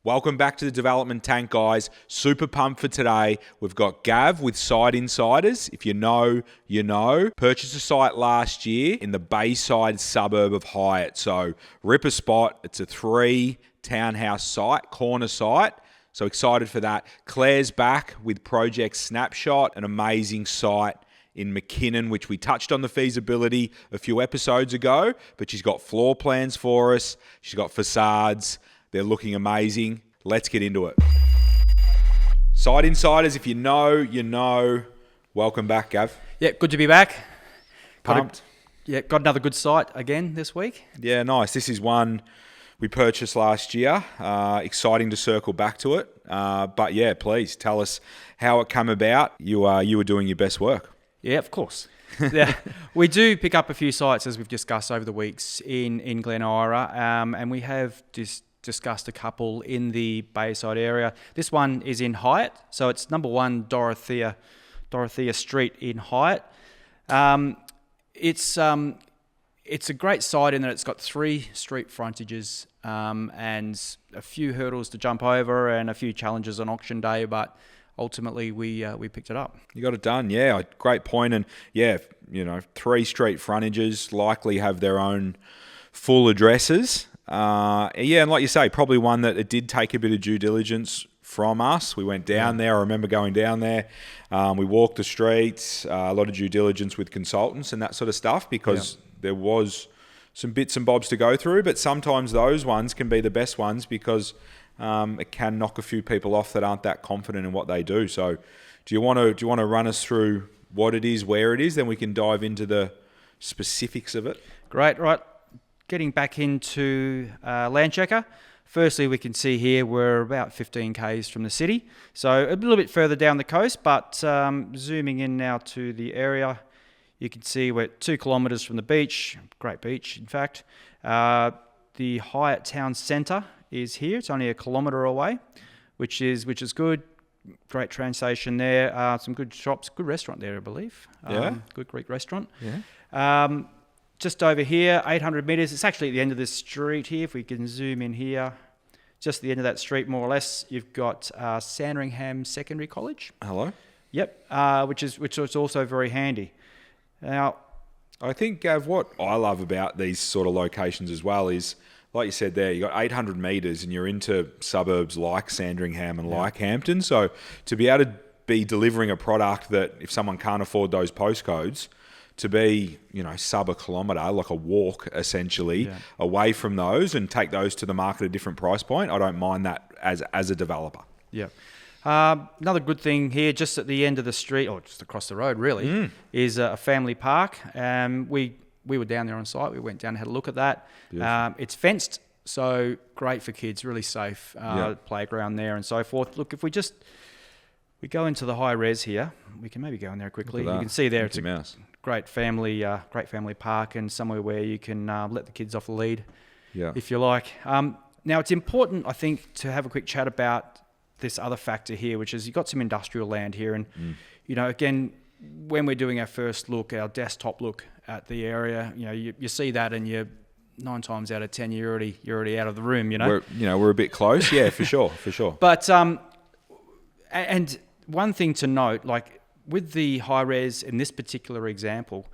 Welcome back to the Development Tank, guys. Super pumped for today. We've got Gav with Site Insiders. If you know, you know. Purchased a site last year in the Bayside suburb of Highett. So, rip a spot. It's a 3-townhouse site, corner site. So excited for that. Claire's back with Project Snapshot, an amazing site in McKinnon, which we touched on the feasibility a few episodes ago. But she's got floor plans for us. She's got facades. They're looking amazing. Let's get into it. Site Insiders, if you know, you know. Welcome back, Gav. Yeah, good to be back. Pumped. Got another good site again this week. Yeah, nice. This is one we purchased last year. Exciting to circle back to it. But yeah, please tell us how it came about. You were doing your best work. Yeah, of course. Yeah, we do pick up a few sites, as we've discussed over the weeks, in Glen Ira, and we have discussed a couple in the Bayside area. This one is in Highett, so it's number 1 Dorothea Street in Highett. It's a great site in that it's got 3 street frontages and a few hurdles to jump over and a few challenges on auction day, but ultimately we picked it up. You got it done, yeah. Great point. And yeah, 3 street frontages likely have their own full addresses. And like you say, probably one that it did take a bit of due diligence from us. We went down there. I remember going down there. We walked the streets, a lot of due diligence with consultants and that sort of stuff, because there was some bits and bobs to go through. But sometimes those ones can be the best ones because it can knock a few people off that aren't that confident in what they do. So do you want to run us through what it is, where it is? Then we can dive into the specifics of it. Great, right. Getting back into Landchecker, firstly we can see here we're about 15 k's from the city, so a little bit further down the coast, but zooming in now to the area, you can see we're 2 kilometres from the beach, great beach in fact. The Highett town centre is here, it's only 1 kilometre away, which is good. Great train station there, some good shops, good restaurant there I believe. Good Greek restaurant. Yeah. Just over here, 800 metres. It's actually at the end of this street here. If we can zoom in here, just the end of that street, more or less, you've got Sandringham Secondary College. Hello. Yep, which is also very handy. Now, I think, Gav, what I love about these sort of locations as well is, like you said there, you got 800 metres and you're into suburbs like Sandringham and like Hampton. So to be able to be delivering a product that if someone can't afford those postcodes, to be, sub a kilometre, like a walk essentially, away from those and take those to the market at a different price point, I don't mind that as a developer. Yeah. Another good thing here, just at the end of the street, or just across the road really, is a family park. We were down there on site. We went down and had a look at that. It's fenced, so great for kids, really safe playground there and so forth. Look, if we go into the high res here, we can maybe go in there quickly. You can see there it's a great family park and somewhere where you can let the kids off the lead, if you like. Now it's important, I think, to have a quick chat about this other factor here, which is you've got some industrial land here, and again, when we're doing our first look, our desktop look at the area, you see that, and you're 9 times out of 10 you're already out of the room. We're a bit close, for sure. But and one thing to note, like with the high res in this particular example,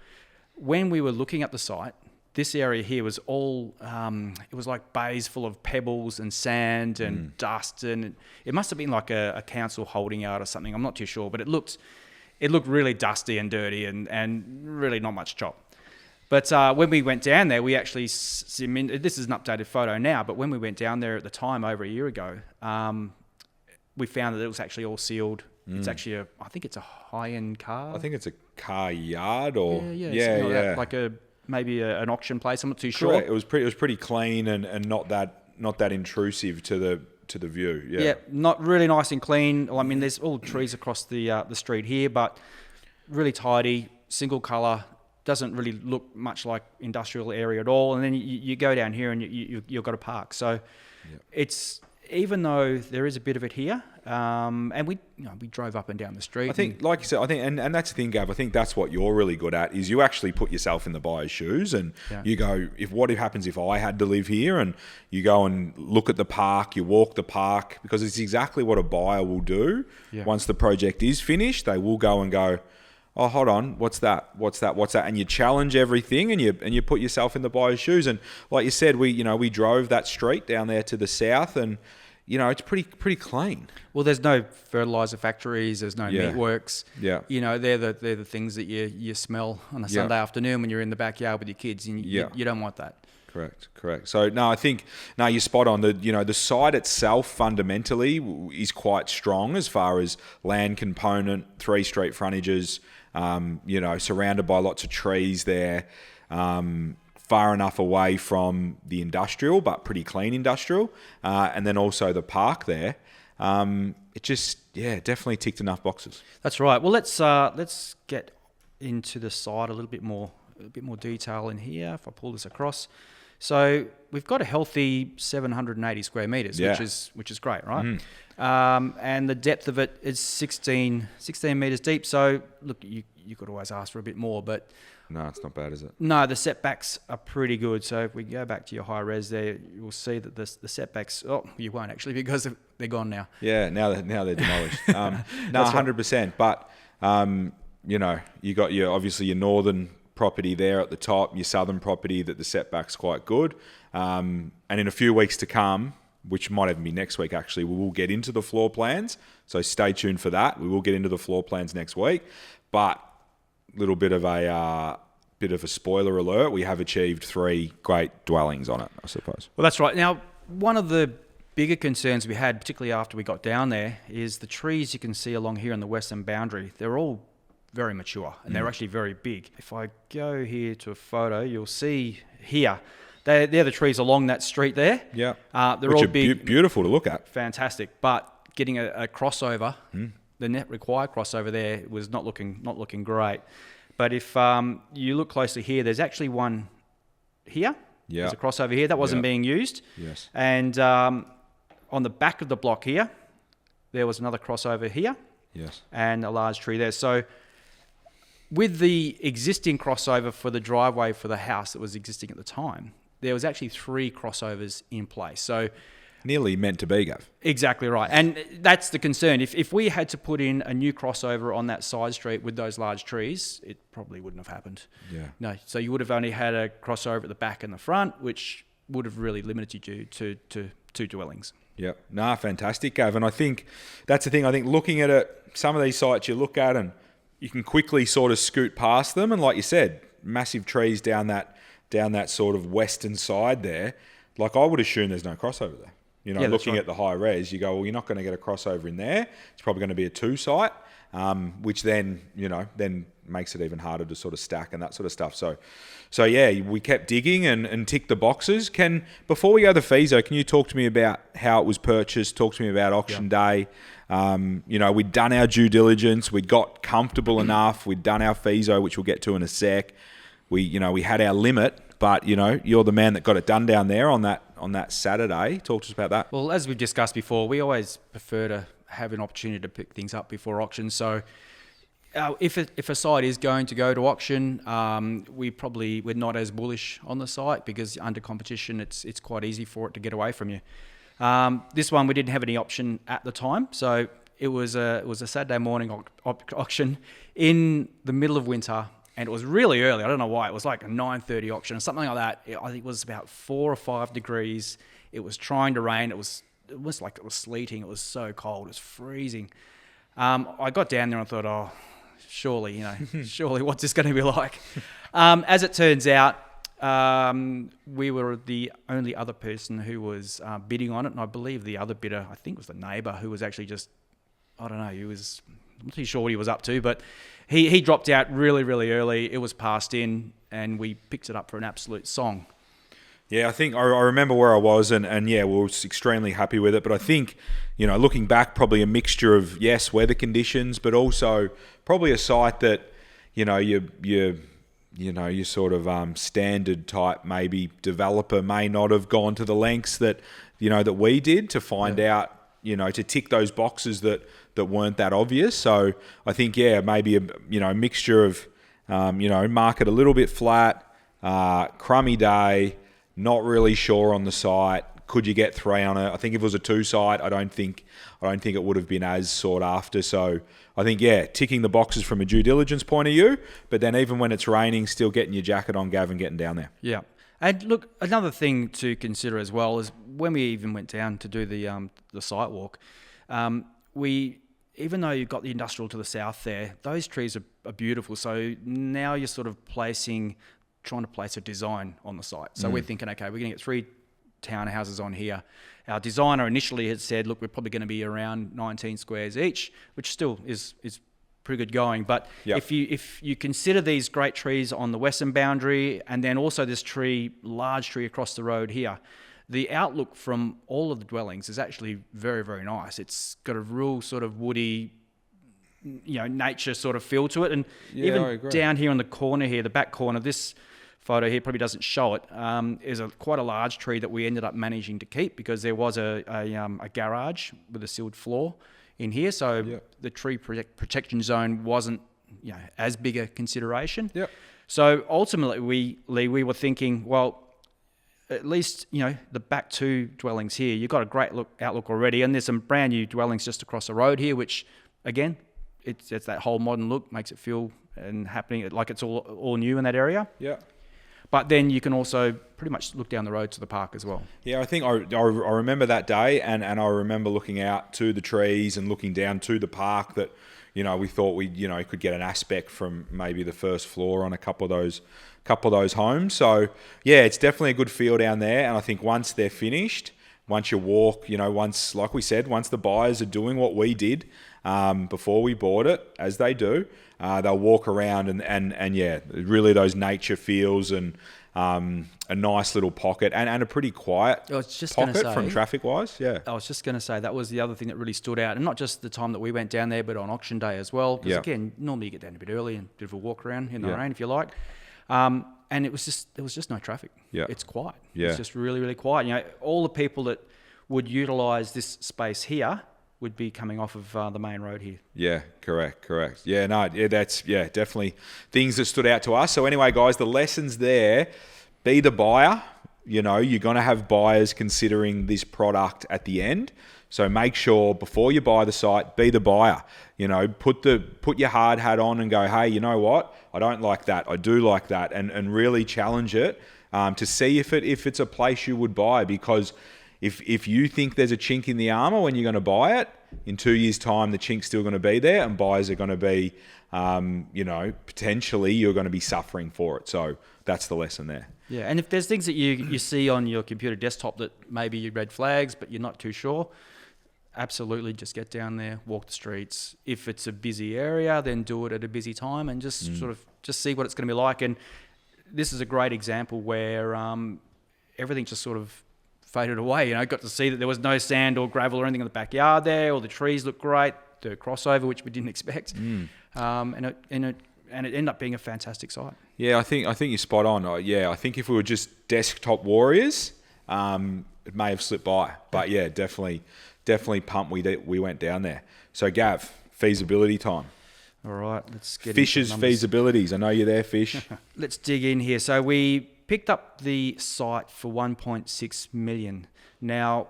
when we were looking at the site, this area here was all, it was like bays full of pebbles and sand and dust, and it must have been like a council holding yard or something, I'm not too sure, but it looked really dusty and dirty and really not much chop. But when we went down there, we actually, this is an updated photo now, but when we went down there at the time over a year ago, we found that it was actually all sealed. It's actually I think it's a high-end car. I think it's a car yard or like maybe an auction place. I'm not too sure. Correct. It was pretty clean and not that intrusive to the view. Yeah, not really nice and clean. Well, I mean, there's all trees across the street here, but really tidy, single colour. Doesn't really look much like industrial area at all. And then you go down here and you've got a park. So it's, even though there is a bit of it here, And we drove up and down the street. I think, like you said, and that's the thing, Gav. I think that's what you're really good at is you actually put yourself in the buyer's shoes, and you go, what happens if I had to live here? And you go and look at the park, you walk the park, because it's exactly what a buyer will do. Once the project is finished, they will go and go, oh, hold on, what's that? And you challenge everything, and you put yourself in the buyer's shoes. And like you said, we drove that street down there to the south, and it's pretty clean. Well, there's no fertilizer factories, there's no meat works. Yeah. They're the things that you smell on a Sunday afternoon when you're in the backyard with your kids, and you don't want that. Correct. So no, I think you're spot on. The site itself fundamentally is quite strong as far as land component, 3 street frontages. Surrounded by lots of trees there, far enough away from the industrial, but pretty clean industrial, and then also the park there. It just definitely ticked enough boxes. That's right. Well, let's get into the site a bit more detail in here. If I pull this across. So we've got a healthy 780 square meters, which is great, right? And the depth of it is 16 meters deep. So look, you could always ask for a bit more, but no, it's not bad, is it? No, the setbacks are pretty good. So if we go back to your high res there, you will see that the setbacks. Oh, you won't actually because they're gone now. Yeah, now they're demolished. 100%. But you got your northern property there at the top, your southern property that the setback's quite good. And in a few weeks to come, which might even be next week actually, we will get into the floor plans. So stay tuned for that. We will get into the floor plans next week. But little bit of a spoiler alert, we have achieved 3 great dwellings on it, I suppose. Well, that's right. Now, one of the bigger concerns we had, particularly after we got down there, is the trees you can see along here on the western boundary. They're all very mature, and they're actually very big. If I go here to a photo, you'll see here, they're the trees along that street there. Yeah, they're which all are big, beautiful to look at. Fantastic, but getting a crossover, the net required crossover there was not looking great. But if you look closely here, there's actually one here. Yeah, there's a crossover here that wasn't being used. Yes, and on the back of the block here, there was another crossover here. Yes, and a large tree there. So with the existing crossover for the driveway for the house that was existing at the time, there was actually 3 crossovers in place. So nearly meant to be, Gav. Exactly right. And that's the concern. If we had to put in a new crossover on that side street with those large trees, it probably wouldn't have happened. Yeah. No. So you would have only had a crossover at the back and the front, which would have really limited you to 2 dwellings. Yeah. Nah, fantastic, Gav. And I think that's the thing. I think looking at it, some of these sites you look at and you can quickly sort of scoot past them. And like you said, massive trees down that sort of western side there. Like I would assume there's no crossover there. Looking at the high res, you go, well, you're not going to get a crossover in there. It's probably going to be a 2 site, which then makes it even harder to sort of stack and that sort of stuff. So yeah, we kept digging and ticked the boxes. Before we go to Feaso, can you talk to me about how it was purchased? Talk to me about auction day. We'd done our due diligence. We'd got comfortable enough. We'd done our Feaso, which we'll get to in a sec. We had our limit, but you're the man that got it done down there on that Saturday. Talk to us about that. Well, as we've discussed before, we always prefer to have an opportunity to pick things up before auction. So if a site is going to go to auction, we're not as bullish on the site because under competition, it's quite easy for it to get away from you. This one we didn't have any option at the time, so it was a Saturday morning auction in the middle of winter, and it was really early. I don't know why. It was like a 9:30 auction or something like that. I think it was about 4 or 5 degrees. It was trying to rain. It was like it was sleeting. It was so cold. It was freezing. I got down there and thought, oh, surely, surely what's this going to be like? As it turns out, we were the only other person who was bidding on it, and I believe the other bidder, I think, was the neighbour who was actually just, I don't know, I'm not too sure what he was up to, but he dropped out really, really early. It was passed in, and we picked it up for an absolute song. Yeah, I think I remember where I was, and yeah, we were extremely happy with it. But I think, looking back, probably a mixture of, yes, weather conditions, but also probably a site that, your sort of standard type maybe developer may not have gone to the lengths that that we did to find out to tick those boxes that weren't that obvious. So I think, maybe a mixture of, market a little bit flat, crummy day, not really sure on the site. Could you get 3 on it? I think if it was a 2 site, I don't think it would have been as sought after. So I think, ticking the boxes from a due diligence point of view, but then even when it's raining, still getting your jacket on, Gav, and getting down there. Yeah. And look, another thing to consider as well is when we even went down to do the site walk, even though you've got the industrial to the south there, those trees are beautiful. So now you're sort of trying to place a design on the site. So we're thinking, okay, we're going to get 3 townhouses on here. Our designer initially had said, look, we're probably going to be around 19 squares each, which still is pretty good going. But if you consider these great trees on the western boundary, and then also this large tree across the road here, the outlook from all of the dwellings is actually very, very nice. It's got a real sort of woody, nature sort of feel to it. And even down here in the corner here, the back corner, this photo here probably doesn't show it, is quite a large tree that we ended up managing to keep because there was a garage with a sealed floor in here. So the tree protection zone wasn't as big a consideration. Yep. So ultimately, we were thinking, well, at least, the back 2 dwellings here, you've got a great outlook already. And there's some brand new dwellings just across the road here, which, again, it's that whole modern look, makes it feel and happening like it's all new in that area. Yeah. But then you can also pretty much look down the road to the park as well. Yeah, I think I remember that day, and I remember looking out to the trees and looking down to the park that, we thought we could get an aspect from maybe the first floor on a couple of those homes. So it's definitely a good feel down there. And I think once they're finished, once you walk, once, like we said, once the buyers are doing what we did before we bought it, as they do, they'll walk around and really those nature feels and a nice little pocket and a pretty quiet pocket from traffic wise. Yeah. I was just going to say that was the other thing that really stood out, and not just the time that we went down there, but on auction day as well. Because again, normally you get down a bit early and a bit of a walk around in the rain if you like. And there was just no traffic. Yeah. It's quiet. Yeah. It's just really, really quiet. All the people that would utilise this space here would be coming off of the main road here. Yeah, correct. Yeah, no, that's definitely things that stood out to us. So anyway, guys, the lessons there, be the buyer. You're going to have buyers considering this product at the end. So make sure before you buy the site, be the buyer. Put your hard hat on and go, hey, you know what? I don't like that. I do like that, and really challenge it to see if it's a place you would buy. Because if you think there's a chink in the armour when you're going to buy it, in 2 years' time, the chink's still going to be there, and buyers are going to be, potentially you're going to be suffering for it. So that's the lesson there. Yeah, and if there's things that you see on your computer desktop that maybe you red flags, but you're not too sure, absolutely just get down there, walk the streets. If it's a busy area, then do it at a busy time and just sort of just see what it's going to be like. And this is a great example where everything just sort of faded away. Got to see that there was no sand or gravel or anything in the backyard there. All the trees looked great. The crossover, which we didn't expect, and it ended up being a fantastic site. Yeah, I think you're spot on. I think if we were just desktop warriors, it may have slipped by. But definitely pumped we went down there. So Gav, feasibility time. All right, let's get Fish's feasibilities. I know you're there, Fish. Let's dig in here. So we picked up the site for 1.6 million. Now,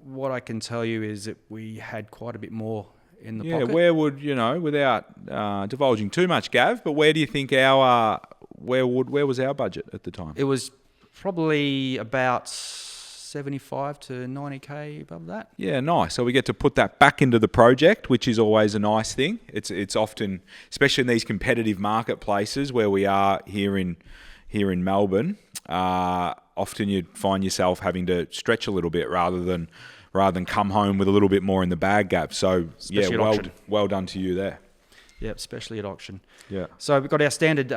what I can tell you is that we had quite a bit more in the pocket. Where would, without divulging too much, Gav, but where do you think where was our budget at the time? It was probably about 75 to 90k above that. Yeah, nice. So we get to put that back into the project, which is always a nice thing. It's often, especially in these competitive marketplaces where we are here in Melbourne, often you find yourself having to stretch a little bit rather than come home with a little bit more in the bag, Gap. So especially well done to you there. Yeah, especially at auction. Yeah. So we've got our standard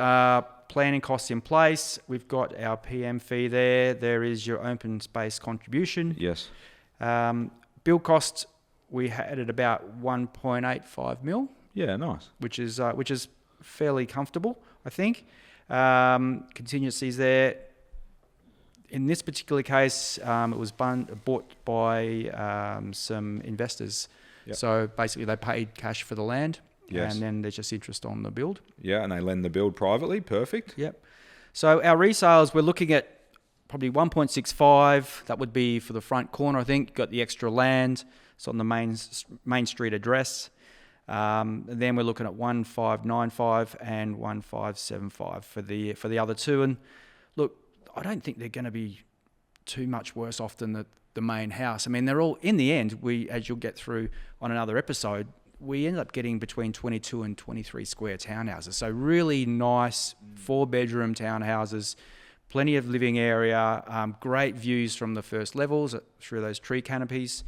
planning costs in place. We've got our PM fee there. There is your open space contribution. Yes. Build cost we had at about 1.85 mil. Yeah, nice. Which is fairly comfortable, I think. Contingencies there. In this particular case, it was bought by some investors. Yep. So basically they paid cash for the land. Yes. And then there's just interest on the build. Yeah, and they lend the build privately. Perfect. Yep. So our resales, we're looking at probably 1.65. That would be for the front corner, I think. Got the extra land. It's on the main street address. And then we're looking at 1.595 and 1.575 for the other two. And look, I don't think they're going to be too much worse off than the main house. I mean, they're all, in the end, as you'll get through on another episode, we ended up getting between 22 and 23 square townhouses. So really nice 4-bedroom townhouses, plenty of living area, great views from the first levels through those tree canopies.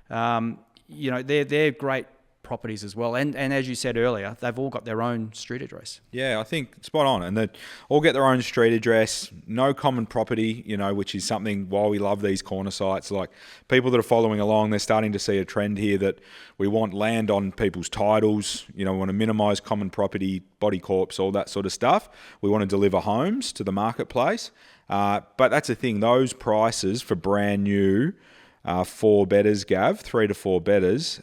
They're great properties as well. And as you said earlier, they've all got their own street address. Yeah, I think spot on. And they all get their own street address, no common property, which is something why we love these corner sites. Like people that are following along, they're starting to see a trend here that we want land on people's titles. We want to minimise common property, body corps, all that sort of stuff. We want to deliver homes to the marketplace. But that's the thing, those prices for brand new 4-bedders, Gav, 3 to 4 bedders,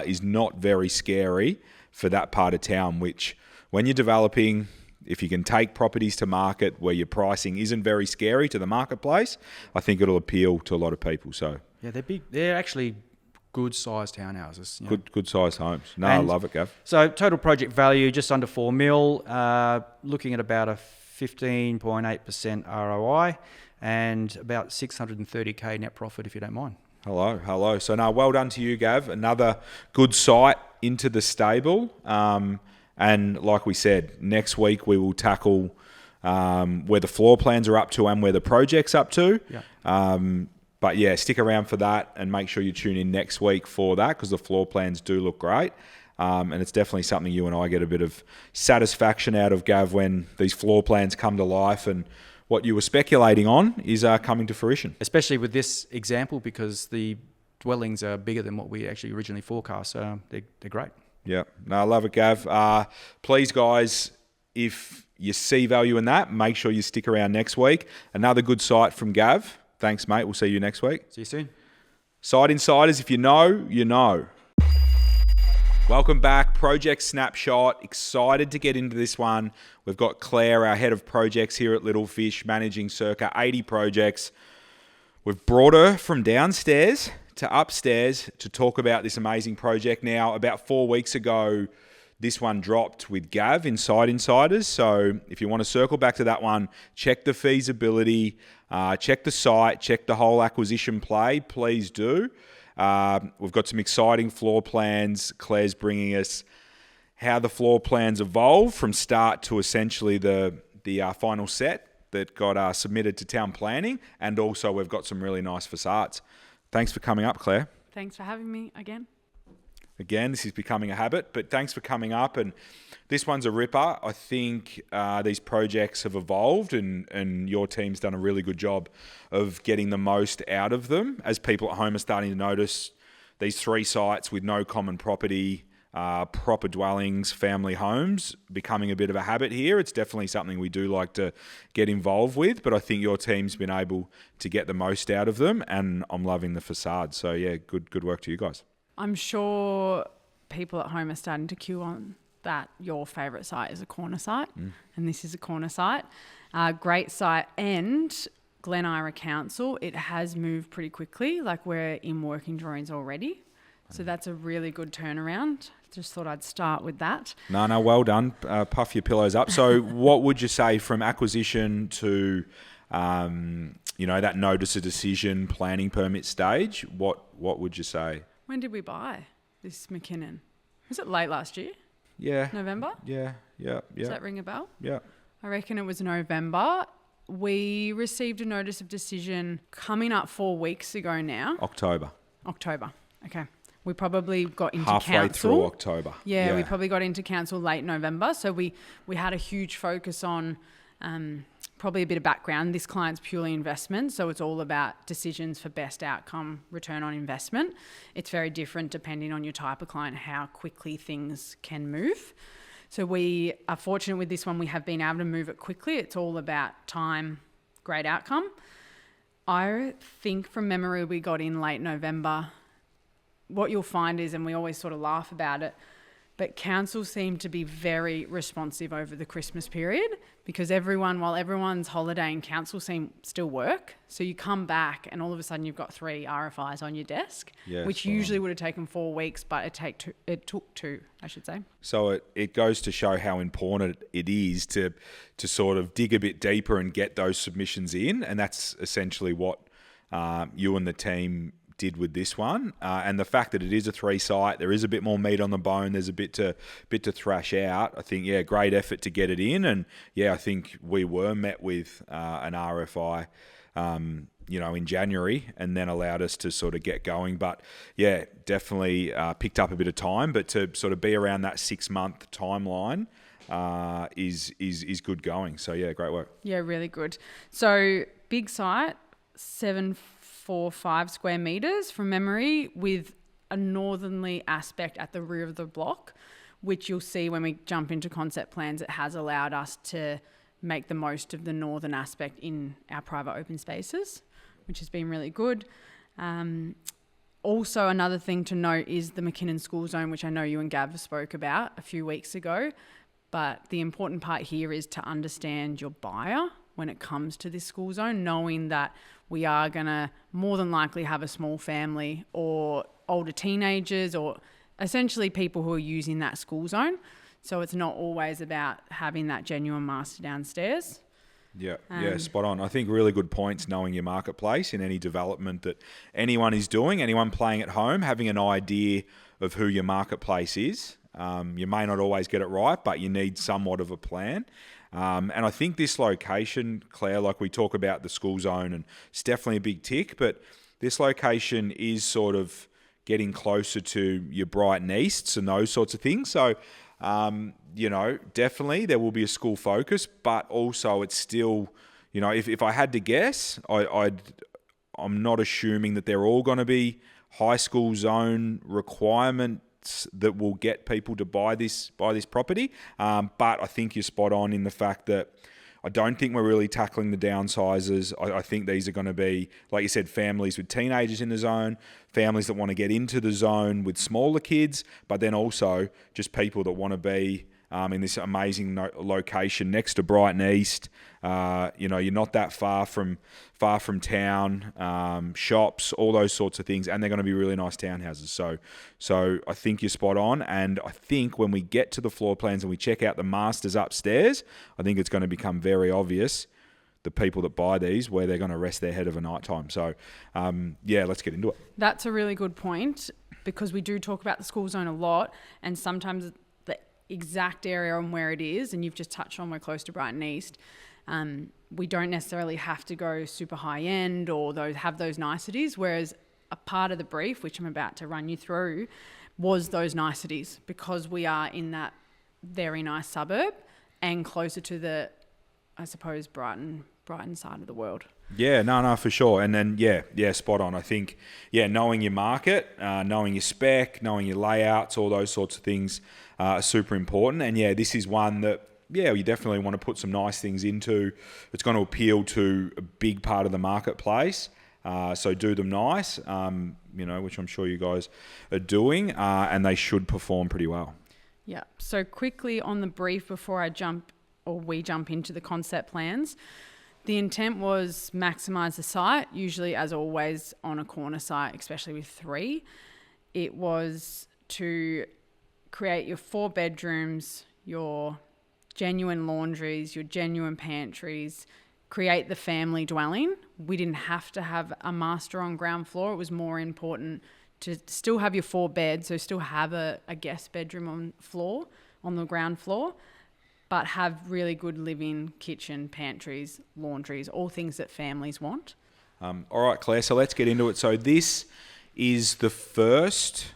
is not very scary for that part of town, which when you're developing, if you can take properties to market where your pricing isn't very scary to the marketplace, I think it'll appeal to a lot of people. So yeah, they're big. They're actually good sized townhouses. Good sized homes. No, I love it, Gav. So total project value just under 4 mil, looking at about a 15.8% ROI. And about 630K net profit, if you don't mind. Hello. So, no, well done to you, Gav. Another good site into the stable. And like we said, next week we will tackle where the floor plans are up to and where the project's up to. Yeah. But yeah, stick around for that and make sure you tune in next week for that because the floor plans do look great. And it's definitely something you and I get a bit of satisfaction out of, Gav, when these floor plans come to life and what you were speculating on is coming to fruition. Especially with this example because the dwellings are bigger than what we actually originally forecast. So they're great. Yeah, no, I love it, Gav. Please, guys, if you see value in that, make sure you stick around next week. Another good site from Gav. Thanks, mate. We'll see you next week. See you soon. Site Insiders, if you know, you know. Welcome back, Project Snapshot. Excited to get into this one. We've got Claire, our head of projects here at Little Fish, managing circa 80 projects. We've brought her from downstairs to upstairs to talk about this amazing project. Now, about 4 weeks ago, this one dropped with Gav in Site Insiders. So if you want to circle back to that one, check the feasibility, check the site, check the whole acquisition play, please do. We've got some exciting floor plans. Claire's bringing us how the floor plans evolve from start to essentially the final set that got submitted to town planning. And also we've got some really nice facades. Thanks for coming up, Claire. Thanks for having me again. Again, this is becoming a habit, but thanks for coming up. And this one's a ripper. I think these projects have evolved and your team's done a really good job of getting the most out of them as people at home are starting to notice these 3 sites with no common property, proper dwellings, family homes, becoming a bit of a habit here. It's definitely something we do like to get involved with, but I think your team's been able to get the most out of them and I'm loving the facade. So yeah, good work to you guys. I'm sure people at home are starting to cue on that your favourite site is a corner site, and this is a corner site. Great site, and Glen Ira Council, it has moved pretty quickly. Like we're in working drawings already. So that's a really good turnaround. Just thought I'd start with that. No, well done. Puff your pillows up. So what would you say from acquisition to, that notice of decision, planning permit stage? What would you say? When did we buy this McKinnon? Was it late last year? Yeah. November? Yeah. Does that ring a bell? Yeah. I reckon it was November. We received a notice of decision coming up 4 weeks ago now. October. Okay. We probably got into halfway council. through October. Yeah, we probably got into council late November. So we had a huge focus on probably a bit of background. This client's purely investment, so it's all about decisions for best outcome, return on investment. It's very different depending on your type of client, how quickly things can move. So we are fortunate with this one. We have been able to move it quickly. It's all about time, great outcome. I think from memory we got in late November. What you'll find is, and we always sort of laugh about it, but councils seem to be very responsive over the Christmas period because while everyone's holidaying, council still work. So you come back and all of a sudden you've got 3 RFIs on your desk, which usually would have taken 4 weeks, but it took 2, I should say. So it goes to show how important it is to sort of dig a bit deeper and get those submissions in. And that's essentially what you and the team did with this one, and the fact that it is a 3 site, there is a bit more meat on the bone. There's a bit to thrash out. I think, great effort to get it in, and I think we were met with an RFI, in January, and then allowed us to sort of get going. But definitely picked up a bit of time, but to sort of be around that 6-month timeline is good going. So great work. Yeah, really good. So big site, 745 square meters from memory, with a northerly aspect at the rear of the block, which you'll see when we jump into concept plans. It has allowed us to make the most of the northern aspect in our private open spaces, which has been really good. Also, another thing to note is the McKinnon school zone, which I know you and Gav spoke about a few weeks ago. But the important part here is to understand your buyer when it comes to this school zone, knowing that we are going to more than likely have a small family or older teenagers or essentially people who are using that school zone. So it's not always about having that genuine master downstairs. Yeah, spot on. I think really good points, knowing your marketplace in any development that anyone is doing, anyone playing at home, having an idea of who your marketplace is. You may not always get it right, but you need somewhat of a plan. And I think this location, Claire, like we talk about the school zone, and it's definitely a big tick, but this location is sort of getting closer to your Brighton Easts and those sorts of things. So, definitely there will be a school focus, but also it's still, if I had to guess, I'm not assuming that they're all going to be high school zone requirements that will get people to buy this property. But I think you're spot on in the fact that I don't think we're really tackling the downsizers. I think these are going to be, like you said, families with teenagers in the zone, families that want to get into the zone with smaller kids, but then also just people that want to be in this amazing location next to Brighton East. You're not that far from town, shops, all those sorts of things, and they're going to be really nice townhouses. So I think you're spot on, and I think when we get to the floor plans and we check out the masters upstairs, I think it's going to become very obvious, the people that buy these, where they're going to rest their head of a night time. So, let's get into it. That's a really good point, because we do talk about the school zone a lot, and sometimes the exact area and where it is, and you've just touched on we're close to Brighton East. We don't necessarily have to go super high end or have those niceties, whereas a part of the brief, which I'm about to run you through, was those niceties, because we are in that very nice suburb and closer to the, I suppose, Brighton side of the world. Yeah, no, for sure. And then, spot on. I think, knowing your market, knowing your spec, knowing your layouts, all those sorts of things are super important. And this is one that, you definitely want to put some nice things into. It's going to appeal to a big part of the marketplace. So do them nice, which I'm sure you guys are doing, and they should perform pretty well. Yeah. So quickly on the brief before we jump into the concept plans, the intent was maximize the site, usually as always on a corner site, especially with 3. It was to create your 4 bedrooms, your genuine laundries, your genuine pantries, create the family dwelling. We didn't have to have a master on ground floor. It was more important to still have your 4 beds, so still have a guest bedroom on the ground floor, but have really good living, kitchen, pantries, laundries, all things that families want. All right, Claire, so let's get into it. So this is the first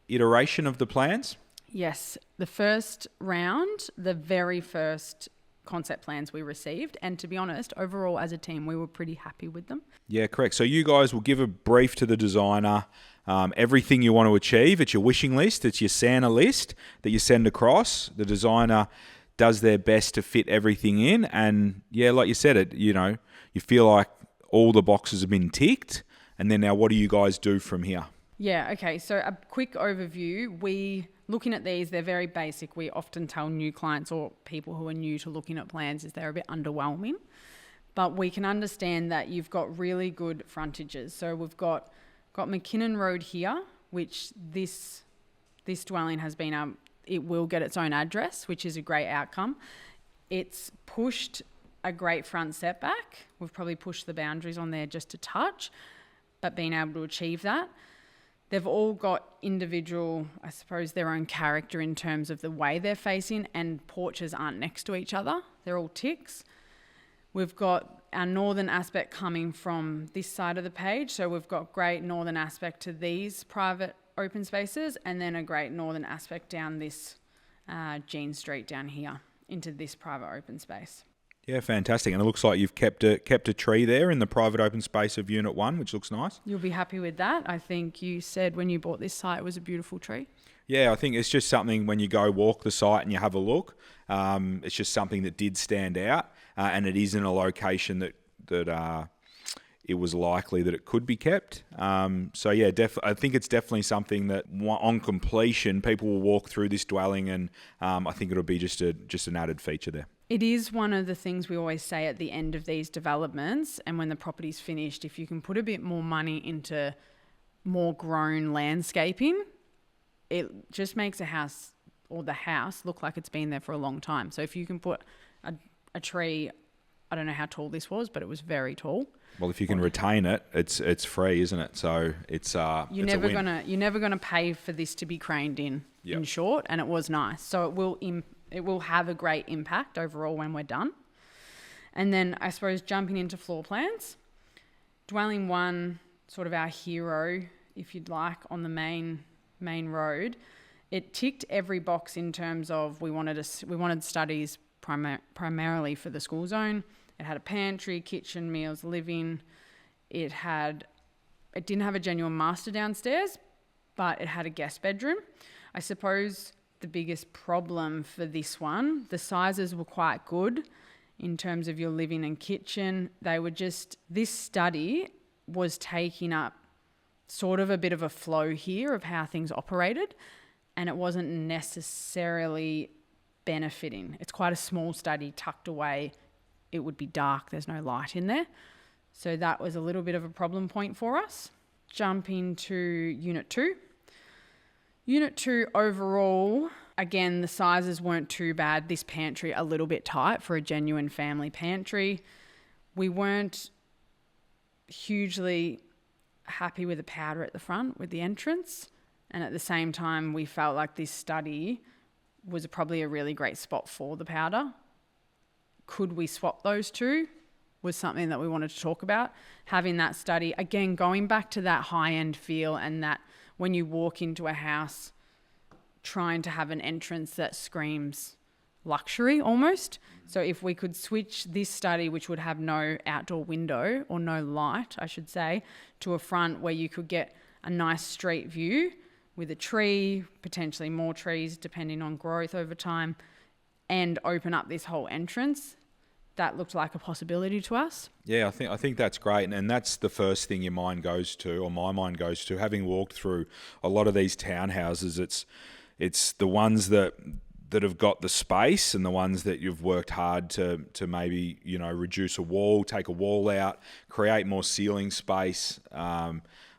iteration of the plans? Yes, the first round, the very first concept plans we received. And to be honest, overall as a team, we were pretty happy with them. Yeah, correct. So you guys will give a brief to the designer, everything you want to achieve. It's your wishing list. It's your Santa list that you send across. The designer does their best to fit everything in. And like you said, you feel like all the boxes have been ticked. And then now what do you guys do from here? Yeah, okay. So a quick overview. Looking at these, they're very basic. We often tell new clients or people who are new to looking at plans is they're a bit underwhelming. But we can understand that you've got really good frontages. So we've got McKinnon Road here, which this dwelling has been, it will get its own address, which is a great outcome. It's pushed a great front setback. We've probably pushed the boundaries on there just a touch, but being able to achieve that. They've all got individual, I suppose, their own character in terms of the way they're facing, and porches aren't next to each other. They're all ticks. We've got our northern aspect coming from this side of the page. So we've got great northern aspect to these private open spaces, and then a great northern aspect down this Jean Street down here into this private open space. Yeah, fantastic. And it looks like you've kept a tree there in the private open space of Unit 1, which looks nice. You'll be happy with that. I think you said when you bought this site it was a beautiful tree. Yeah, I think it's just something when you go walk the site and you have a look, it's just something that did stand out, and it is in a location that it was likely that it could be kept. So yeah, I think it's definitely something that on completion, people will walk through this dwelling, and I think it'll be just an added feature there. It is one of the things we always say at the end of these developments, and when the property's finished, if you can put a bit more money into more grown landscaping, it just makes a house or the house look like it's been there for a long time. So if you can put a tree, I don't know how tall this was, but it was very tall. Well, if you can retain it, it's free, isn't it? So you're never gonna pay for this to be craned in. Yep. In short, and it was nice. So it will have a great impact overall when we're done. And then I suppose jumping into floor plans, dwelling 1, sort of our hero, if you'd like, on the main road. It ticked every box in terms of we wanted studies primarily for the school zone. It had a pantry, kitchen, meals, living. It didn't have a genuine master downstairs, but it had a guest bedroom. I suppose the biggest problem for this one, the sizes were quite good in terms of your living and kitchen. This study was taking up sort of a bit of a flow here of how things operated, and it wasn't necessarily benefiting. It's quite a small study tucked away. It would be dark, there's no light in there. So that was a little bit of a problem point for us. Jumping to Unit 2. Unit 2 overall, again, the sizes weren't too bad. This pantry a little bit tight for a genuine family pantry. We weren't hugely happy with the powder at the front with the entrance, and at the same time we felt like this study was probably a really great spot for the powder. Could we swap those two was something that we wanted to talk about. Having that study, again, going back to that high-end feel, and that when you walk into a house, trying to have an entrance that screams luxury almost. So if we could switch this study, which would have no outdoor window, or no light, I should say, to a front where you could get a nice street view with a tree, potentially more trees depending on growth over time, and open up this whole entrance, that looked like a possibility to us. Yeah, I think that's great, and that's the first thing your mind goes to, or my mind goes to, having walked through a lot of these townhouses. It's the ones that have got the space, and the ones that you've worked hard to maybe, reduce a wall, take a wall out, create more ceiling space.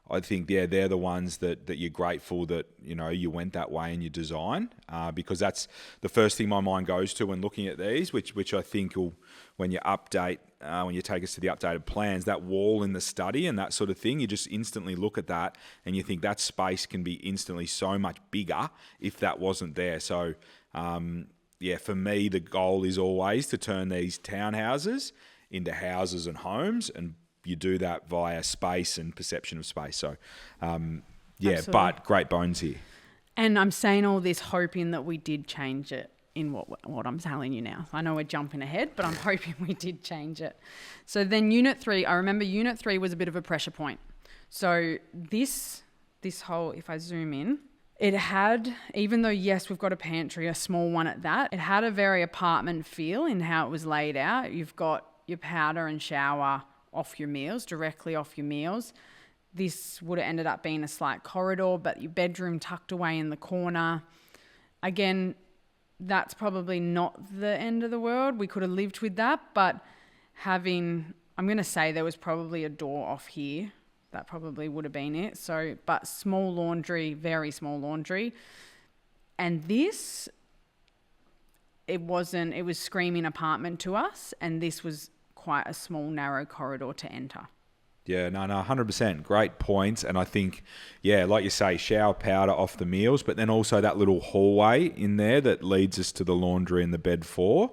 I think, yeah, they're the ones that you're grateful that, you went that way in your design, because that's the first thing my mind goes to when looking at these, which I think will, when you update, when you take us to the updated plans, that wall in the study and that sort of thing, you just instantly look at that and you think that space can be instantly so much bigger if that wasn't there. So, for me, the goal is always to turn these townhouses into houses and homes, and you do that via space and perception of space. So, Absolutely. But great bones here. And I'm saying all this hoping that we did change it in what I'm telling you now. I know we're jumping ahead, but I'm hoping we did change it. So then Unit 3, I remember Unit 3 was a bit of a pressure point. So this whole, if I zoom in, it had, even though, yes, we've got a pantry, a small one at that, it had a very apartment feel in how it was laid out. You've got your powder and shower off your meals, directly off your meals. This would have ended up being a slight corridor, but your bedroom tucked away in the corner. Again, that's probably not the end of the world. We could have lived with that, but I'm going to say there was probably a door off here. That probably would have been it. So, but small laundry, very small laundry. And this, it was screaming apartment to us, and this was quite a small, narrow corridor to enter. Yeah, no, 100%. Great points. And I think, yeah, like you say, shower powder off the meals, but then also that little hallway in there that leads us to the laundry and the bed for.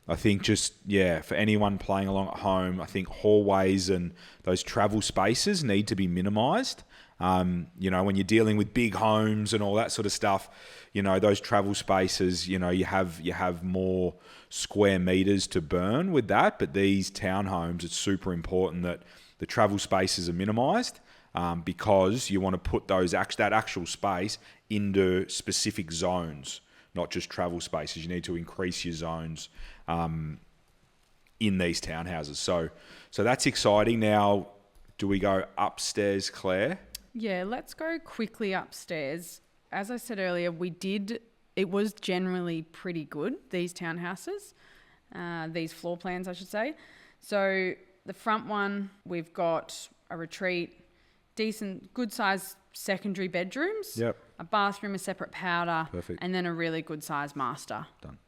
I think just, yeah, for anyone playing along at home, I think hallways and those travel spaces need to be minimised. When you're dealing with big homes and all that sort of stuff, those travel spaces, you have more square meters to burn with that. But these townhomes, it's super important that the travel spaces are minimised because you want to put that actual space into specific zones, not just travel spaces. You need to increase your zones in these townhouses. So that's exciting. Now, do we go upstairs, Claire? Yeah, let's go quickly upstairs. As I said earlier, it was generally pretty good, these townhouses, these floor plans, I should say. So the front one, we've got a retreat, decent, good sized secondary bedrooms, yep, a bathroom, a separate powder, perfect, and then a really good sized master. Done.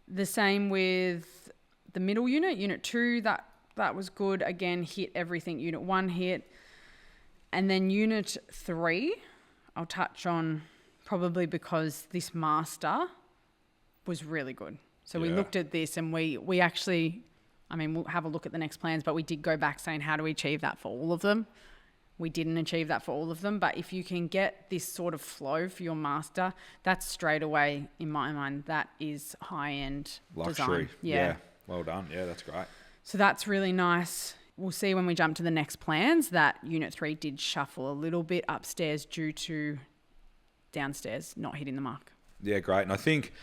The same with the middle unit, unit 2, that was good. Again, hit everything. Unit 1 hit. And then unit 3, I'll touch on probably because this master was really good. So we looked at this and we actually, we'll have a look at the next plans, but we did go back saying, how do we achieve that for all of them? We didn't achieve that for all of them, but if you can get this sort of flow for your master, that's straight away, in my mind, that is high-end luxury. Design. Yeah. Well done. Yeah, that's great. So that's really nice. We'll see when we jump to the next plans that Unit 3 did shuffle a little bit upstairs due to downstairs not hitting the mark. Yeah, great. And I think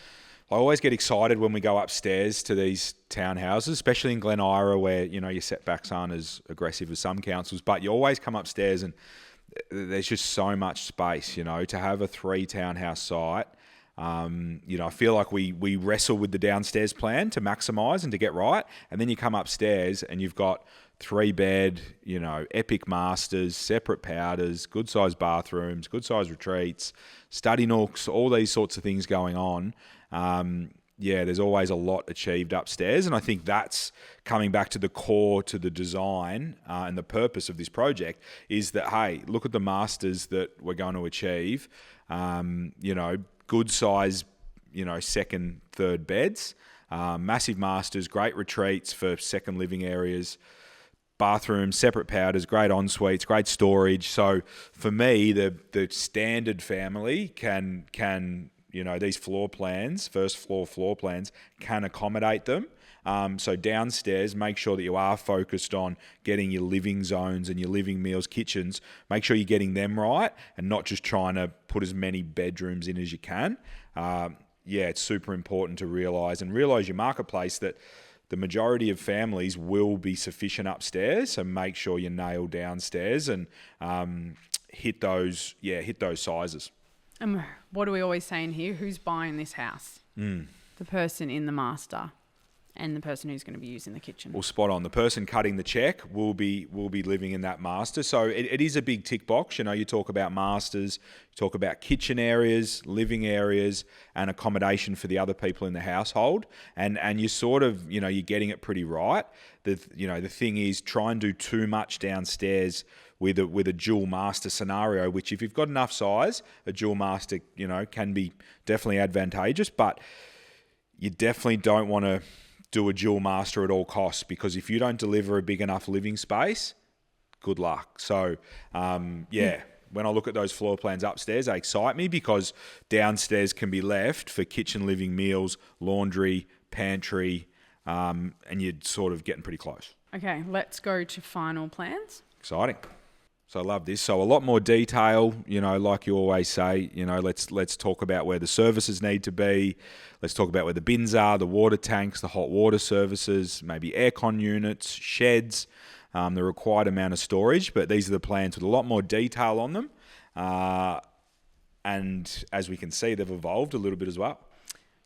I always get excited when we go upstairs to these townhouses, especially in Glen Ira where, your setbacks aren't as aggressive as some councils, but you always come upstairs and there's just so much space, to have a 3 townhouse site. I feel like we wrestle with the downstairs plan to maximise and to get right. And then you come upstairs and you've got 3-bed, epic masters, separate powders, good sized bathrooms, good sized retreats, study nooks, all these sorts of things going on. There's always a lot achieved upstairs. And I think that's coming back to the core, to the design and the purpose of this project is that, hey, look at the masters that we're going to achieve. Good size, second, third beds, massive masters, great retreats for second living areas, bathrooms, separate powders, great en-suites, great storage. So for me, the standard family can these floor plans, first floor plans, can accommodate them. So downstairs, make sure that you are focused on getting your living zones and your living meals kitchens. Make sure you're getting them right and not just trying to put as many bedrooms in as you can. It's super important to realise your marketplace that the majority of families will be sufficient upstairs. So make sure you nail downstairs and hit those sizes. And what are we always saying here? Who's buying this house? The person in the master and the person who's going to be using the kitchen. Well, spot on. The person cutting the check will be living in that master. So it is a big tick box. You talk about masters, you talk about kitchen areas, living areas, and accommodation for the other people in the household. And you sort of, you're getting it pretty right. The thing is, try and do too much downstairs with a dual master scenario, which if you've got enough size, a dual master, can be definitely advantageous, but you definitely don't want to do a dual master at all costs, because if you don't deliver a big enough living space, good luck. So, when I look at those floor plans upstairs, they excite me because downstairs can be left for kitchen, living, meals, laundry, pantry, and you're sort of getting pretty close. Okay, let's go to final plans. Exciting. So I love this. So a lot more detail, like you always say, let's talk about where the services need to be. Let's talk about where the bins are, the water tanks, the hot water services, maybe aircon units, sheds, the required amount of storage. But these are the plans with a lot more detail on them. And as we can see, they've evolved a little bit as well.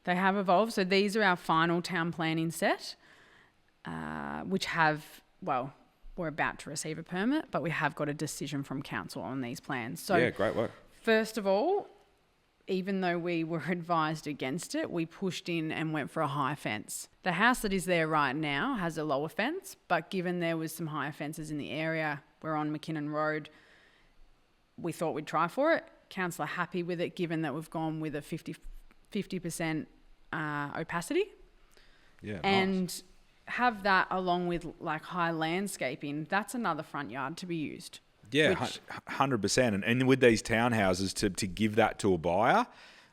They have evolved. So these are our final town planning set, which we're about to receive a permit, but we have got a decision from council on these plans. So yeah, great work. First of all, even though we were advised against it, we pushed in and went for a high fence. The house that is there right now has a lower fence, but given there was some higher fences in the area, we're on McKinnon Road, we thought we'd try for it. Council are happy with it, given that we've gone with a 50% opacity. Yeah, and nice. Have that along with like high landscaping. That's another front yard to be used. Yeah, 100%. And with these townhouses, to give that to a buyer,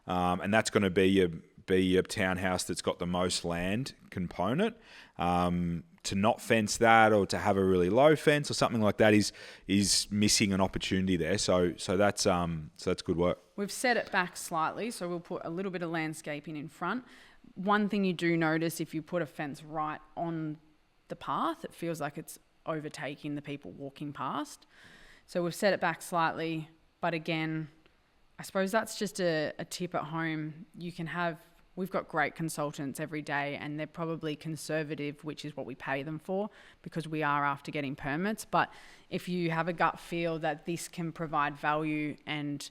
and that's going to be a townhouse that's got the most land component. To not fence that or to have a really low fence or something like that is missing an opportunity there. So that's good work. We've set it back slightly, so we'll put a little bit of landscaping in front. One thing you do notice, if you put a fence right on the path, it feels like it's overtaking the people walking past. So we've set it back slightly, but again, I suppose that's just a tip at home. We've got great consultants every day, and they're probably conservative, which is what we pay them for, because we are after getting permits. But if you have a gut feel that this can provide value and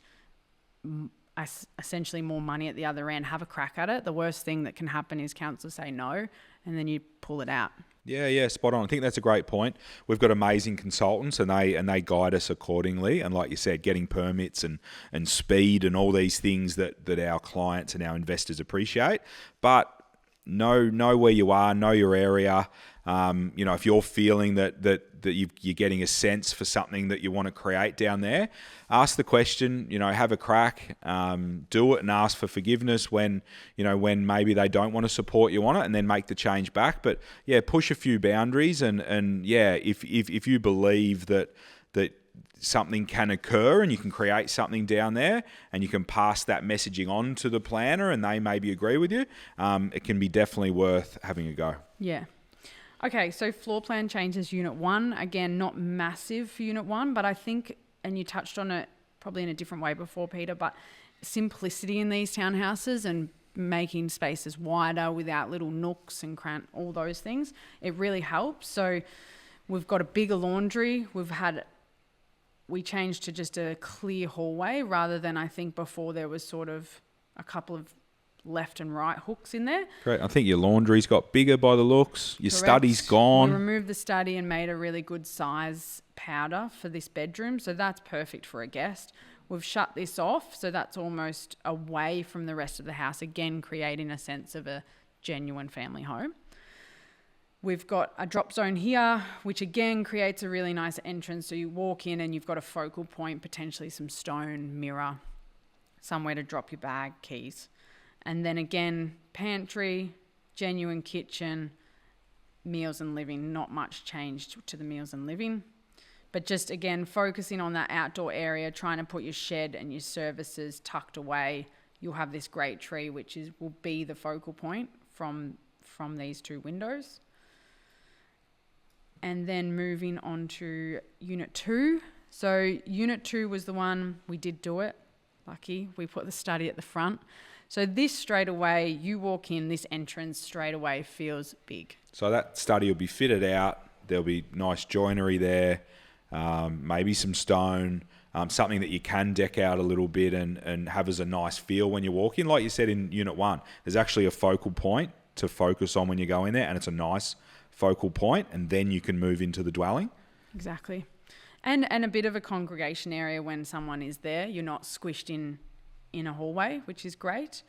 essentially more money at the other end, have a crack at it. The worst thing that can happen is council say no, and then you pull it out. Yeah, spot on. I think that's a great point. We've got amazing consultants, and they guide us accordingly. And like you said, getting permits and speed and all these things that our clients and our investors appreciate. But know where you are, know your area. If you're feeling that you're getting a sense for something that you want to create down there, ask the question, have a crack, do it and ask for forgiveness when maybe they don't want to support you on it, and then make the change back. But yeah, push a few boundaries and yeah, if you believe that something can occur and you can create something down there and you can pass that messaging on to the planner and they maybe agree with you, it can be definitely worth having a go. Yeah. Okay, so floor plan changes Unit 1. Again, not massive for Unit 1, but I think, and you touched on it probably in a different way before, Peter, but simplicity in these townhouses and making spaces wider without little nooks and all those things, it really helps. So we've got a bigger laundry. We changed to just a clear hallway rather than, I think before there was sort of a couple of left and right hooks in there. Great. I think your laundry's got bigger by the looks. Your Correct. Study's gone. We removed the study and made a really good size powder for this bedroom. So that's perfect for a guest. We've shut this off. So that's almost away from the rest of the house. Again, creating a sense of a genuine family home. We've got a drop zone here, which again creates a really nice entrance. So you walk in and you've got a focal point, potentially some stone, mirror, somewhere to drop your bag, keys. And then again, pantry, genuine kitchen, meals and living. Not much changed to the meals and living. But just again, focusing on that outdoor area, trying to put your shed and your services tucked away. You'll have this great tree, which will be the focal point from these two windows. And then moving on to Unit 2. So Unit 2 was the one, we did do it. Lucky, we put the study at the front. So this straight away, you walk in, this entrance straight away feels big. So that study will be fitted out. There'll be nice joinery there, maybe some stone, something that you can deck out a little bit and have as a nice feel when you walk in. Like you said in Unit 1, there's actually a focal point to focus on when you go in there, and it's a nice focal point, and then you can move into the dwelling. Exactly. And a bit of a congregation area when someone is there. You're not squished in a hallway, which is great.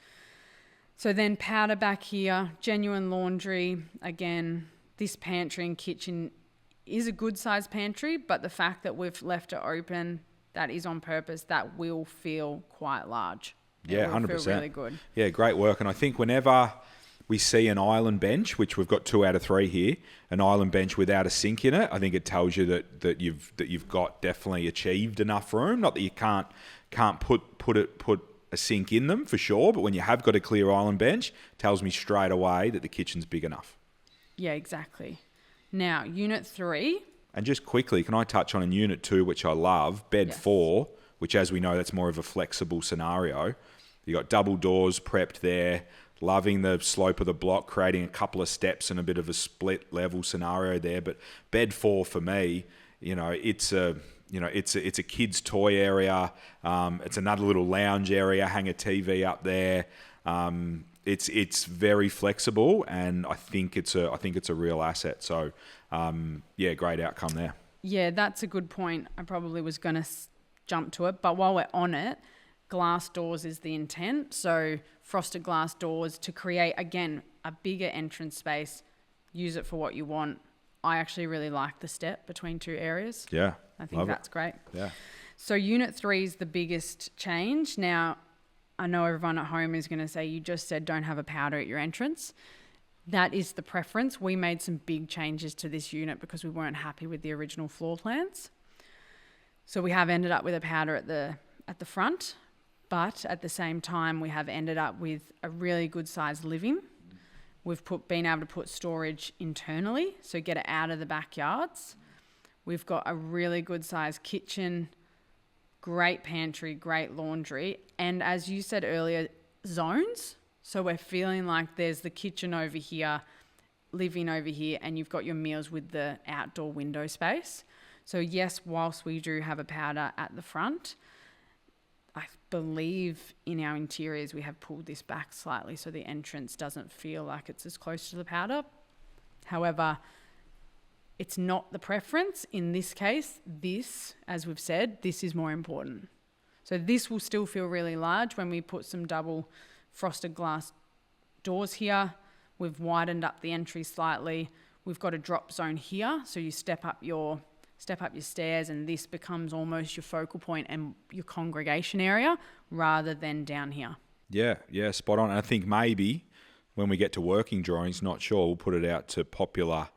So then powder back here, genuine laundry. Again, this pantry and kitchen is a good sized pantry, but the fact that we've left it open, that is on purpose. That will feel quite large. Yeah, 100%. Feel really good. Yeah, great work. And I think whenever we see an island bench, which we've got 2 out of 3 here, an island bench without a sink in it, I think it tells you that you've got definitely achieved enough room. Not that you can't put a sink in them for sure, but when you have got a clear island bench, it tells me straight away that the kitchen's big enough. Yeah, exactly. Now, Unit 3. And just quickly, can I touch on in Unit 2, which I love, Bed Yes. 4, which as we know, that's more of a flexible scenario. You got double doors prepped there, loving the slope of the block, creating a couple of steps and a bit of a split level scenario there. But Bed 4 for me, it's a kid's toy area. It's another little lounge area, hang a TV up there. It's very flexible, and I think it's a real asset. So, great outcome there. Yeah, that's a good point. I probably was going to jump to it, but while we're on it, glass doors is the intent. So frosted glass doors to create, again, a bigger entrance space. Use it for what you want. I actually really like the step between 2 areas. Yeah, I think that's great. Yeah. So Unit 3 is the biggest change. Now, I know everyone at home is going to say, you just said don't have a powder at your entrance. That is the preference. We made some big changes to this unit because we weren't happy with the original floor plans. So we have ended up with a powder at the front, but at the same time, we have ended up with a really good sized living. We've been able to put storage internally, so get it out of the backyards. We've got a really good sized kitchen, great pantry, great laundry, and as you said earlier, zones. So we're feeling like there's the kitchen over here, living over here, and you've got your meals with the outdoor window space. So yes, whilst we do have a powder at the front, I believe in our interiors we have pulled this back slightly so the entrance doesn't feel like it's as close to the powder. However, it's not the preference. In this case, this, as we've said, this is more important. So this will still feel really large when we put some double frosted glass doors here. We've widened up the entry slightly. We've got a drop zone here, so you step up your stairs, and this becomes almost your focal point and your congregation area rather than down here. Yeah, spot on. And I think maybe when we get to working drawings, not sure, we'll put it out to popular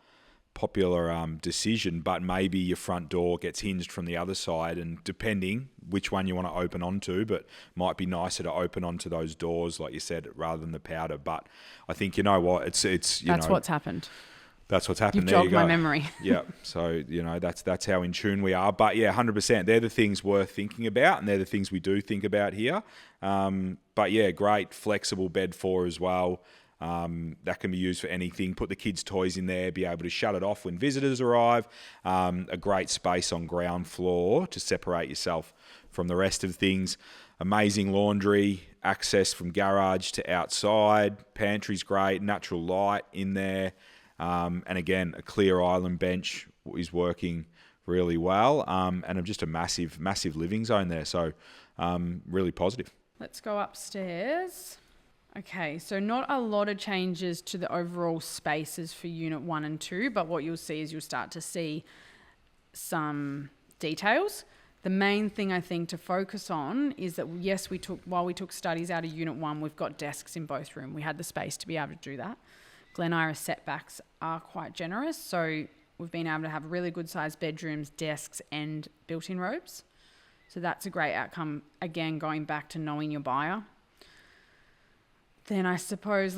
decision, but maybe your front door gets hinged from the other side, and depending which one you want to open onto, but might be nicer to open onto those doors, like you said, rather than the powder. But I think, you know what, that's what's happened. That's what's happened. You've there jogged you go. my memory. Yeah. So, that's how in tune we are. But yeah, 100%. They're the things worth thinking about, and they're the things we do think about here. But yeah, great flexible Bed 4 as well. That can be used for anything. Put the kids' toys in there, be able to shut it off when visitors arrive. A great space on ground floor to separate yourself from the rest of things. Amazing laundry, access from garage to outside. Pantry's great, natural light in there. And again, a clear island bench is working really well. And just a massive, massive living zone there. So really positive. Let's go upstairs. Okay, so not a lot of changes to the overall spaces for Unit 1 and 2, but what you'll see is you'll start to see some details. The main thing I think to focus on is that, yes, while we took studies out of Unit 1, we've got desks in both rooms. We had the space to be able to do that. Glen Iris setbacks are quite generous, so we've been able to have really good sized bedrooms, desks, and built-in robes. So that's a great outcome, again, going back to knowing your buyer. Then I suppose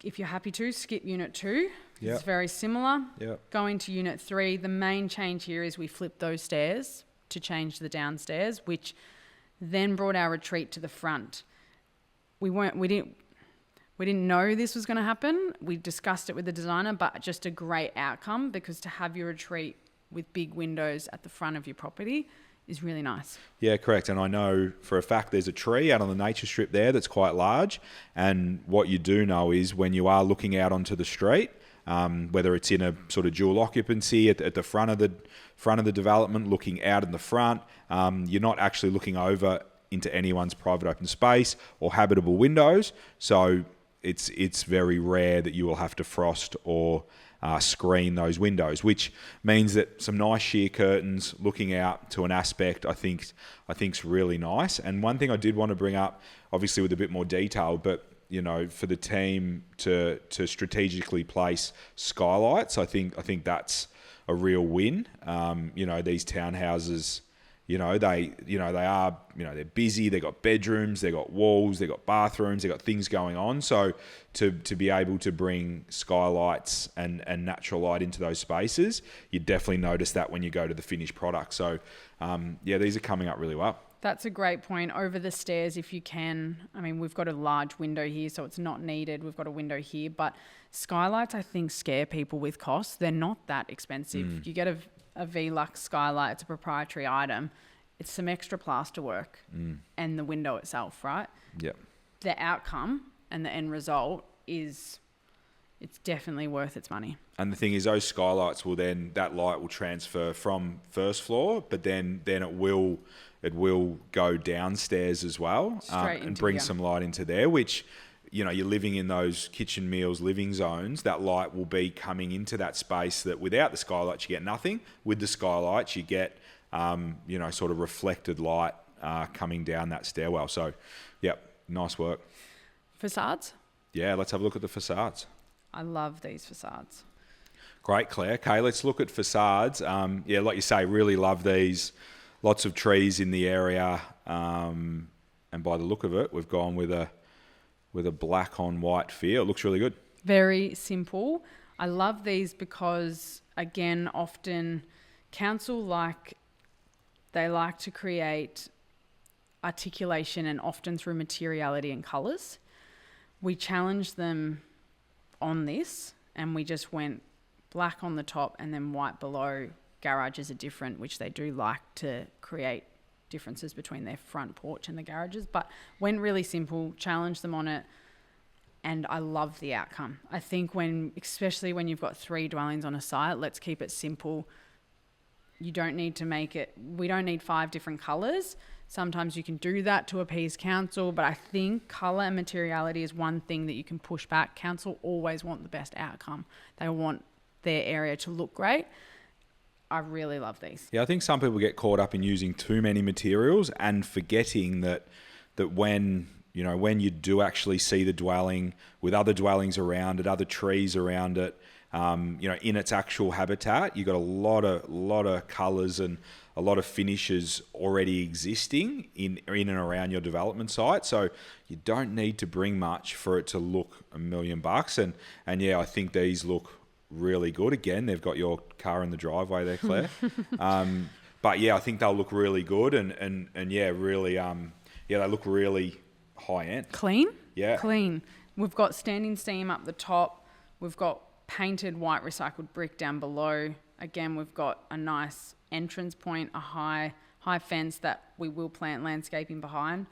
if you're happy to, skip Unit 2. Yep. It's very similar. Yep. Going to Unit 3, the main change here is we flipped those stairs to change the downstairs, which then brought our retreat to the front. We didn't know this was going to happen. We discussed it with the designer, but just a great outcome, because to have your retreat with big windows at the front of your property is really nice. Yeah, correct. And I know for a fact there's a tree out on the nature strip there that's quite large. And what you do know is when you are looking out onto the street, whether it's in a sort of dual occupancy at the front of the development, looking out in the front, you're not actually looking over into anyone's private open space or habitable windows. So it's very rare that you will have to frost or screen those windows, which means that some nice sheer curtains looking out to an aspect I think's really nice. And one thing I did want to bring up, obviously with a bit more detail, but for the team to strategically place skylights. I think that's a real win. These townhouses, they're busy. They've got bedrooms, they've got walls, they've got bathrooms, they've got things going on. So to be able to bring skylights and natural light into those spaces, you definitely notice that when you go to the finished product. So these are coming up really well. That's a great point. Over the stairs, if you can. I mean, we've got a large window here, so it's not needed. We've got a window here, but skylights, I think, scare people with costs. They're not that expensive. You get a Velux skylight, it's a proprietary item. It's some extra plaster work and the window itself, right? Yep. The outcome and the end result it's definitely worth its money. And the thing is, those skylights that light will transfer from first floor, but then it will go downstairs as well and bring some light into there, which, you're living in those kitchen meals living zones. That light will be coming into that space that without the skylights, you get nothing. With the skylights, you get, sort of reflected light coming down that stairwell. So, yep, nice work. Façades? Yeah, let's have a look at the façades. I love these façades. Great, Claire. Okay, let's look at façades. Like you say, really love these. Lots of trees in the area, and by the look of it, we've gone with a black on white feel. It looks really good. Very simple. I love these because, again, often council like to create articulation, and often through materiality and colours. We challenged them on this, and we just went black on the top and then white below. Garages are different, which they do like to create differences between their front porch and the garages, but went really simple, challenged them on it, and I love the outcome. I think especially when you've got 3 dwellings on a site, let's keep it simple. We don't need 5 different colours. Sometimes you can do that to appease council, but I think colour and materiality is one thing that you can push back. Council always want the best outcome. They want their area to look great. I really love these. Yeah, I think some people get caught up in using too many materials and forgetting that when you do actually see the dwelling with other dwellings around it, other trees around it, in its actual habitat, you've got a lot of colours and a lot of finishes already existing in and around your development site. So you don't need to bring much for it to look $1 million. And yeah, I think these look really good. Again, they've got your car in the driveway there, Claire. But yeah, I think they'll look really good and really, they look really high end. Clean? Yeah. Clean. We've got standing seam up the top. We've got painted white recycled brick down below. Again, we've got a nice entrance point, a high fence that we will plant landscaping behind.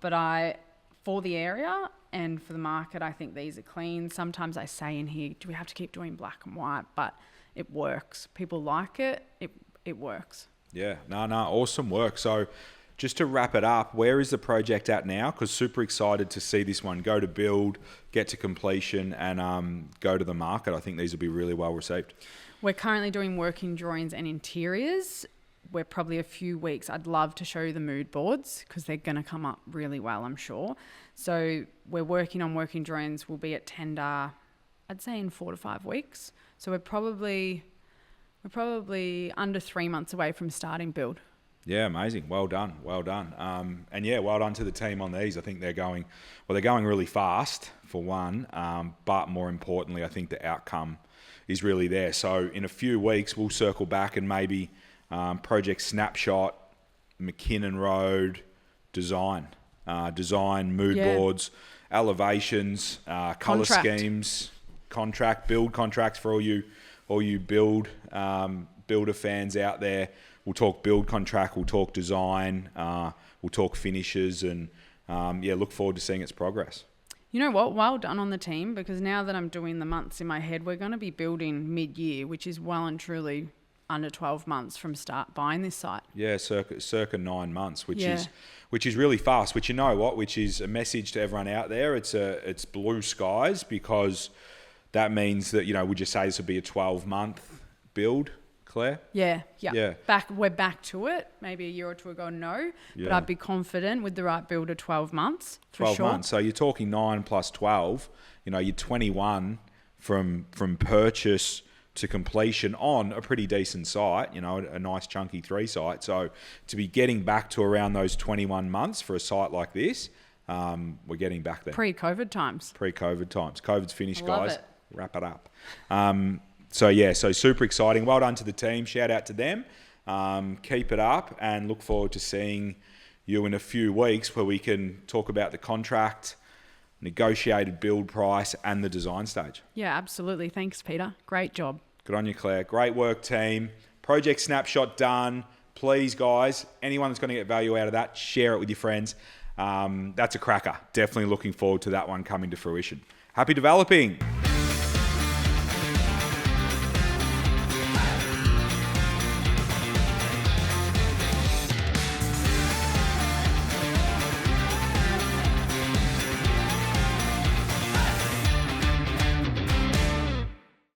But for the area and for the market, I think these are clean. Sometimes I say in here, do we have to keep doing black and white? But it works. People like it. It works. Yeah, no, awesome work. So just to wrap it up, where is the project at now? Because super excited to see this one go to build, get to completion, and go to the market. I think these will be really well received. We're currently doing working drawings and interiors. We're probably a few weeks. I'd love to show you the mood boards because they're going to come up really well, I'm sure. So we're working on working drawings. We'll be at tender, I'd say in 4 to 5 weeks. So we're probably under 3 months away from starting build. Yeah, amazing. Well done. And yeah, well done to the team on these. I think they're going really fast for one, but more importantly, I think the outcome is really there. So in a few weeks, we'll circle back and maybe project Snapshot, McKinnon Road, design, mood boards, elevations, colour schemes, build contracts for all you builder fans out there. We'll talk build contract, we'll talk design, we'll talk finishes, and look forward to seeing its progress. You know what? Well done on the team, because now that I'm doing the months in my head, we're going to be building mid-year, which is well and truly under 12 months from start buying this site. Yeah, circa 9 months, which is really fast. Which, you know what? Which is a message to everyone out there. It's blue skies, because that means that, would you say this would be a 12-month build Claire? Yeah. Yeah. We're back to it. Maybe a year or two ago, no. But Yeah. I'd be confident with the right builder, 12 months for 12 sure. months. So you're talking 9 plus 12. You know, you're 21 from purchase to completion on a pretty decent site, you know, a nice chunky 3 site. So to be getting back to around those 21 months for a site like this, we're getting back there. Pre-COVID times. Pre-COVID times. COVID's finished, Love guys. it. Wrap it up. So super exciting. Well done to the team. Shout out to them. Keep it up and look forward to seeing you in a few weeks where we can talk about the contract, negotiated build price and the design stage. Yeah, absolutely. Thanks, Peter. Great job. Good on you, Claire. Great work, team. Project Snapshot done. Please, guys, anyone that's going to get value out of that, share it with your friends. That's a cracker. Definitely looking forward to that one coming to fruition. Happy developing.